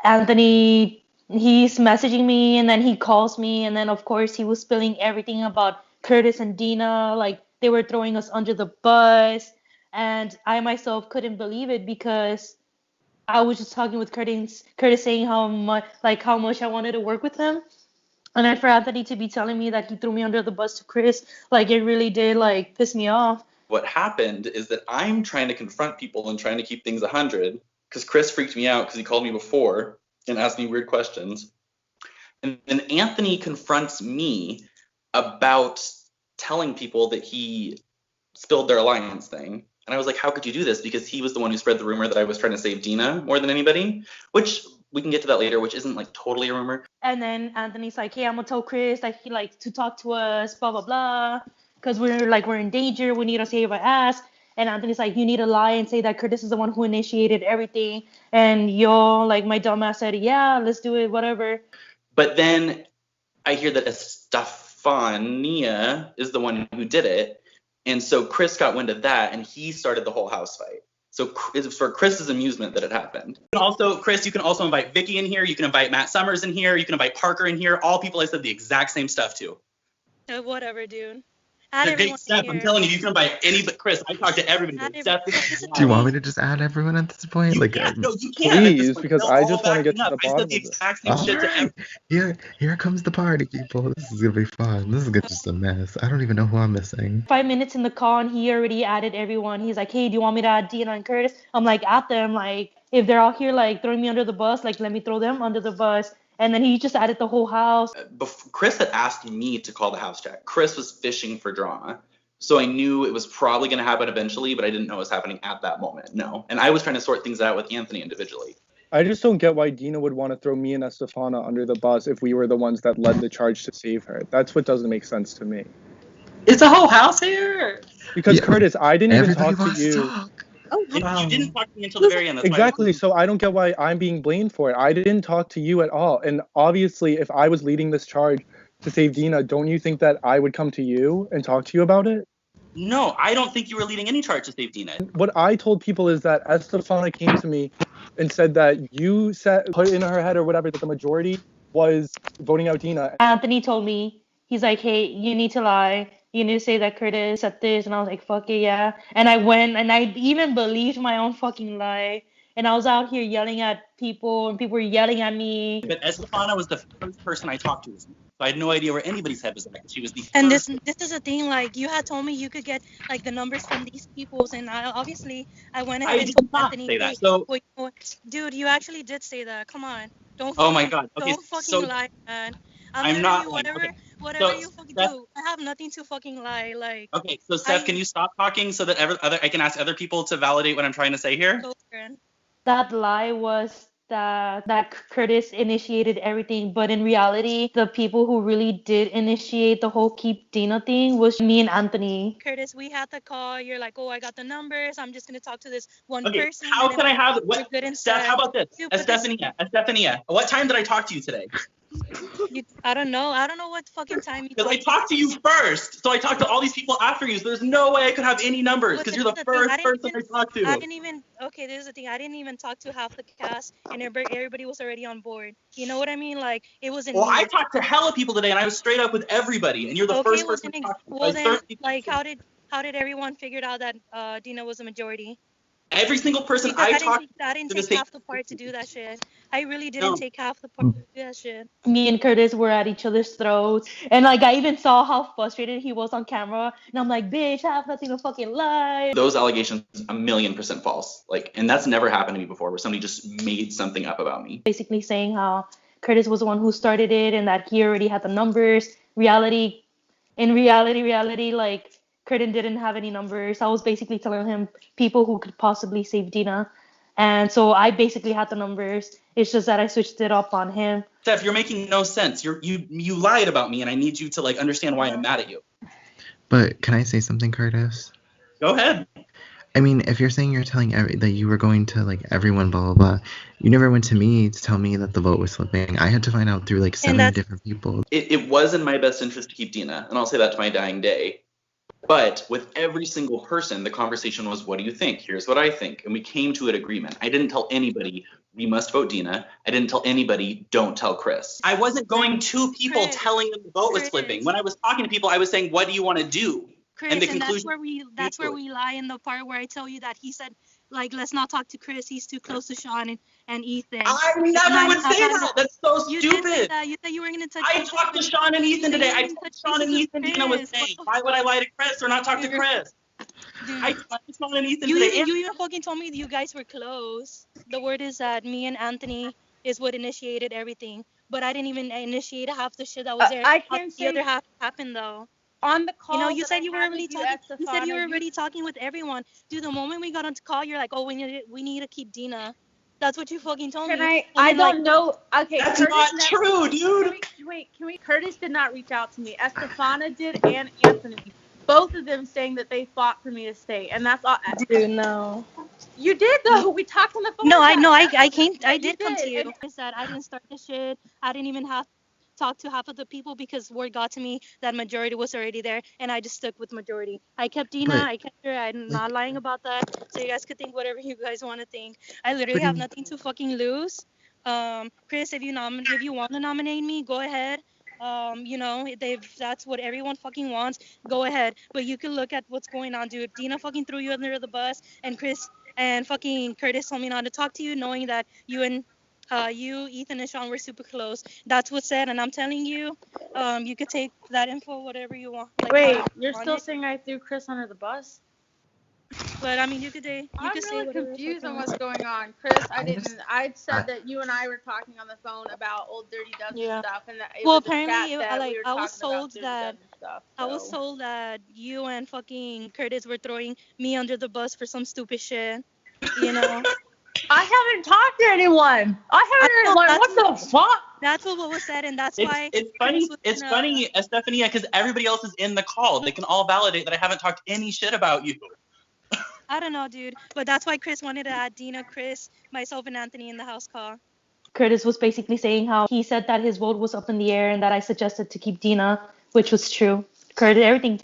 Anthony, he's messaging me and then he calls me and then of course he was spilling everything about Curtis and Dina, like they were throwing us under the bus, and I myself couldn't believe it because I was just talking with Curtis saying how much I wanted to work with him. And then for Anthony to be telling me that he threw me under the bus to Chris, like it really did like piss me off. What happened is that I'm trying to confront people and trying to keep things 100 because Chris freaked me out because he called me before and asked me weird questions. And then Anthony confronts me about telling people that he spilled their alliance thing. And I was like, how could you do this? Because he was the one who spread the rumor that I was trying to save Dina more than anybody, which we can get to that later, which isn't like totally a rumor. And then Anthony's like, hey, I'm gonna tell Chris that he like to talk to us, blah blah blah, because we're in danger. We need to save our ass. And Anthony's like, you need to lie and say that Curtis is the one who initiated everything. And yo, like my dumbass said, yeah, let's do it, whatever. But then I hear that Estefania is the one who did it. And so Chris got wind of that and he started the whole house fight. So it was for Chris's amusement that it happened. And also, Chris, you can also invite Vicky in here. You can invite Matt Summers in here. You can invite Parker in here. All people I said the exact same stuff to. Whatever, dude. Steph, I'm telling you, you can invite anybody. Chris, I talked to everybody. Steph, do you want me to just add everyone at this point? You like, can't. No, you can't. Please, because I just want to get to the bottom of it. Exact same shit to everyone. Here comes the party, people. This is gonna be fun. This is just a mess. I don't even know who I'm missing. 5 minutes in the call, and he already added everyone. He's like, hey, do you want me to add Dina and Curtis? I'm like, at them. Like, if they're out here like throwing me under the bus, like let me throw them under the bus. And then he just added the whole house. Chris had asked me to call the house chat. Chris was fishing for drama. So I knew it was probably going to happen eventually, but I didn't know it was happening at that moment. No. And I was trying to sort things out with Anthony individually. I just don't get why Dina would want to throw me and Estefana under the bus if we were the ones that led the charge to save her. That's what doesn't make sense to me. It's a whole house here. Because yeah, Curtis, I didn't even talk to you. Oh, you didn't talk to me until the very end. That's exactly. So I don't get why I'm being blamed for it. I didn't talk to you at all. And obviously, if I was leading this charge to save Dina, don't you think that I would come to you and talk to you about it? No, I don't think you were leading any charge to save Dina. What I told people is that Estefana came to me and said that you put in her head or whatever that the majority was voting out Dina. Anthony told me, he's like, hey, you need to lie. You need to say that Curtis said this. And I was like, fuck it, yeah. And I went and I even believed my own fucking lie. And I was out here yelling at people and people were yelling at me. But Estefana was the first person I talked to. So I had no idea where anybody's head was at. She was the first. And this is a thing, like, you had told me you could get, like, the numbers from these people. And obviously, I went ahead and told Anthony. Say that. So, dude, you actually did say that. Come on. Don't oh, my God. Okay, don't fucking lie, man. I'm not whatever you fucking do. I have nothing to fucking lie. Like. Okay, so Steph, can you stop talking so that I can ask other people to validate what I'm trying to say here? That lie was that Curtis initiated everything, but in reality, the people who really did initiate the whole Keep Dina thing was me and Anthony. Curtis, we had the call. You're like, oh, I got the numbers. I'm just gonna talk to this one person. How can I have what? Steph, how about this? Estefania, what time did I talk to you today? I don't know what fucking time you. Because I talked to you first, so I talked to all these people after you. So there's no way I could have any numbers because you're the first person I talked to. I didn't even. Okay, this is the thing. I didn't even talk to half the cast, and everybody was already on board. You know what I mean? Like it wasn't. Well, I talked to hella people today, and I was straight up with everybody, and you're the first person to talk to. Well, then, like, how did everyone figure out that Dina was a majority? Every single person I talked to. I didn't take half the part to do that shit. I really didn't take half the part to do that shit. Me and Curtis were at each other's throats. And, like, I even saw how frustrated he was on camera. And I'm like, bitch, I have nothing to fucking lie. Those allegations, 1,000,000% false. Like, and that's never happened to me before where somebody just made something up about me. Basically saying how Curtis was the one who started it and that he already had the numbers. In reality, like, Curtin didn't have any numbers. I was basically telling him people who could possibly save Dina. And so I basically had the numbers. It's just that I switched it up on him. Steph, you're making no sense. You lied about me, and I need you to like understand why I'm mad at you. But can I say something, Curtis? Go ahead. I mean, if you're saying you're telling that you were going to like everyone, blah blah blah, you never went to me to tell me that the vote was slipping. I had to find out through like 7 different people. It was in my best interest to keep Dina, and I'll say that to my dying day. But with every single person, the conversation was, what do you think? Here's what I think. And we came to an agreement. I didn't tell anybody we must vote Dina. I didn't tell anybody, don't tell Chris. I wasn't going to people Chris, telling them the vote was flipping. When I was talking to people, I was saying, what do you want to do? Chris, and that's where we lie in the part where I tell you that he said, like, let's not talk to Chris. He's too close to Sean and Ethan. I never would say that. That's so stupid. You did say that. You said you were going to touch. I talked to Sean and Ethan today. I told Sean and Ethan Dina was saying. Why would I lie to Chris or not talk to Chris? Dude, I talked to Sean and Ethan today. You even fucking told me that you guys were close. The word is that me and Anthony is what initiated everything. But I didn't even initiate half the shit that was there. I can't say the other half happened though. On the call, you said you were already talking. You said you were already talking with everyone. Dude, the moment we got on the call, you're like, oh, we need to keep Dina. That's what you fucking told me. I don't know. Okay, that's not true, dude. Can we? Curtis did not reach out to me. Estefana did, and Anthony. Both of them saying that they fought for me to stay, and that's all. Dude, no. You did though. We talked on the phone. No, I did come to you. I said I didn't start the shit. I didn't even have talk to half of the people because word got to me that majority was already there, and I just stuck with majority. I kept Dina. I kept her. I'm not lying about that. So you guys could think whatever you guys want to think. I literally have nothing to fucking lose. Chris, if you want to nominate me, go ahead. That's what everyone fucking wants. Go ahead. But you can look at what's going on, dude. Dina fucking threw you under the bus, and Chris and fucking Curtis told me not to talk to you, knowing that you, Ethan, and Sean were super close. That's what's said, and I'm telling you, you could take that info, whatever you want. Like, wait, you're still saying I threw Chris under the bus? But I mean, you could say. I'm really confused on what's going on, Chris. I said that you and I were talking on the phone about old dirty Dutch stuff, and that apparently, I was told that you and fucking Curtis were throwing me under the bus for some stupid shit. You know. I haven't talked to anyone. What the fuck? That's what was said, and that's why. It's funny, Estefania, because everybody else is in the call. They can all validate that I haven't talked any shit about you. I don't know, dude. But that's why Chris wanted to add Dina, Chris, myself, and Anthony in the house call. Curtis was basically saying how he said that his vote was up in the air and that I suggested to keep Dina, which was true. Everything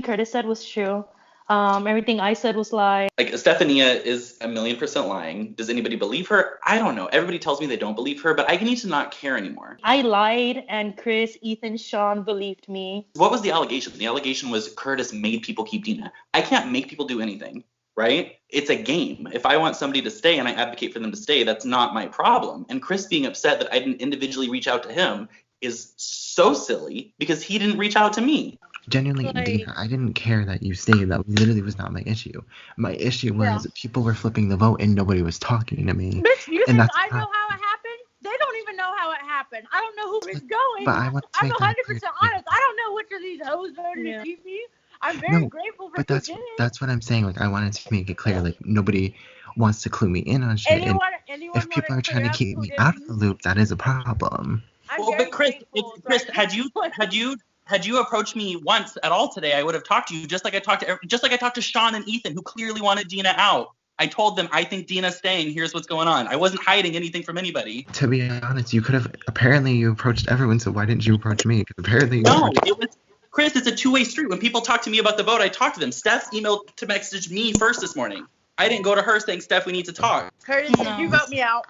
Curtis said was true. Everything I said was lie. Like, Estefania is 1,000,000% lying. Does anybody believe her? I don't know. Everybody tells me they don't believe her, but I need to not care anymore. I lied, and Chris, Ethan, Sean believed me. What was the allegation? The allegation was Curtis made people keep Dina. I can't make people do anything, right? It's a game. If I want somebody to stay and I advocate for them to stay, that's not my problem. And Chris being upset that I didn't individually reach out to him is so silly because he didn't reach out to me. Genuinely, Dina, I didn't care that you stayed. That literally was not my issue. My issue was people were flipping the vote and nobody was talking to me. Bitch, you think I know how it happened? They don't even know how it happened. I don't know who it's going. But I'm 100% honest. I don't know which of these hoes voted to keep me. I'm very grateful for that's what I'm saying. Like, I wanted to make it clear, like, nobody wants to clue me in on shit. Anyone if people are trying to keep me out of the loop, that is a problem. Well, but Chris, had you approached me once at all today, I would have talked to you just like I talked to Sean and Ethan, who clearly wanted Dina out. I told them I think Dina's staying. Here's what's going on. I wasn't hiding anything from anybody. To be honest, you could have. Apparently, you approached everyone. So why didn't you approach me? Because apparently, Chris. It's a two-way street. When people talk to me about the vote, I talk to them. Steph emailed to message me first this morning. I didn't go to her saying, Steph, we need to talk. Curtis, did you vote me out?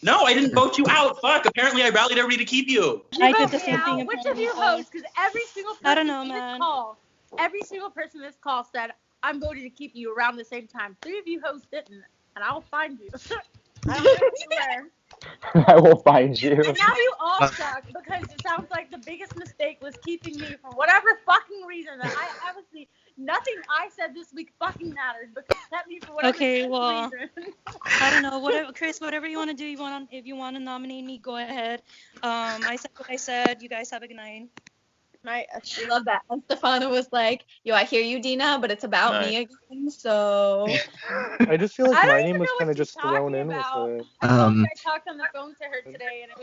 No, I didn't vote you out. Fuck. Apparently, I rallied everybody to keep you. I did the same thing. Which of you hosts? Because every single person in this call, every single person in this call said, I'm voting to keep you around the same time. 3 of you hosts didn't, and I'll find you. I don't know where. I will find you. And now you all suck because it sounds like the biggest mistake was keeping me for whatever fucking reason that I obviously nothing I said this week fucking matters, but you kept me for whatever reason. I don't know. Whatever, Chris, whatever you want to do, if you want to nominate me, go ahead. I said what I said. You guys have a good night. I love that. And Stefano was like, yo, I hear you, Dina, but it's about me again, so... I just feel like my name was kind of just thrown in with it. I talked on the phone to her today, and it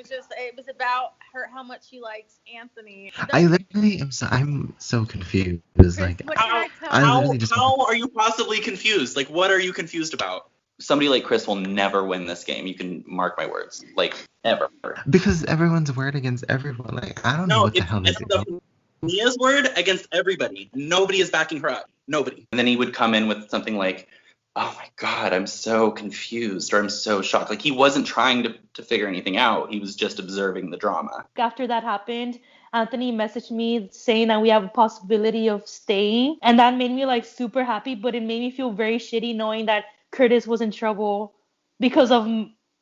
was about how much she likes Anthony. I'm so confused. Like, how are you possibly confused? Like, what are you confused about? Somebody like Chris will never win this game. You can mark my words. Like, ever. Because everyone's word against everyone. Like, I don't know what the hell they're doing. Mia's word against everybody. Nobody is backing her up. Nobody. And then he would come in with something like, oh my God, I'm so confused, or I'm so shocked. Like, he wasn't trying to figure anything out. He was just observing the drama. After that happened, Anthony messaged me saying that we have a possibility of staying. And that made me like super happy, but it made me feel very shitty knowing that Curtis was in trouble because of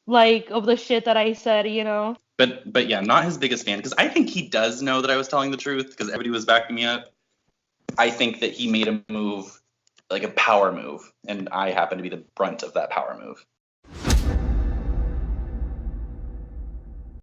of the shit that I said, you know. But yeah, not his biggest fan, because I think he does know that I was telling the truth because everybody was backing me up. I think that he made a move, like a power move, and I happen to be the brunt of that power move.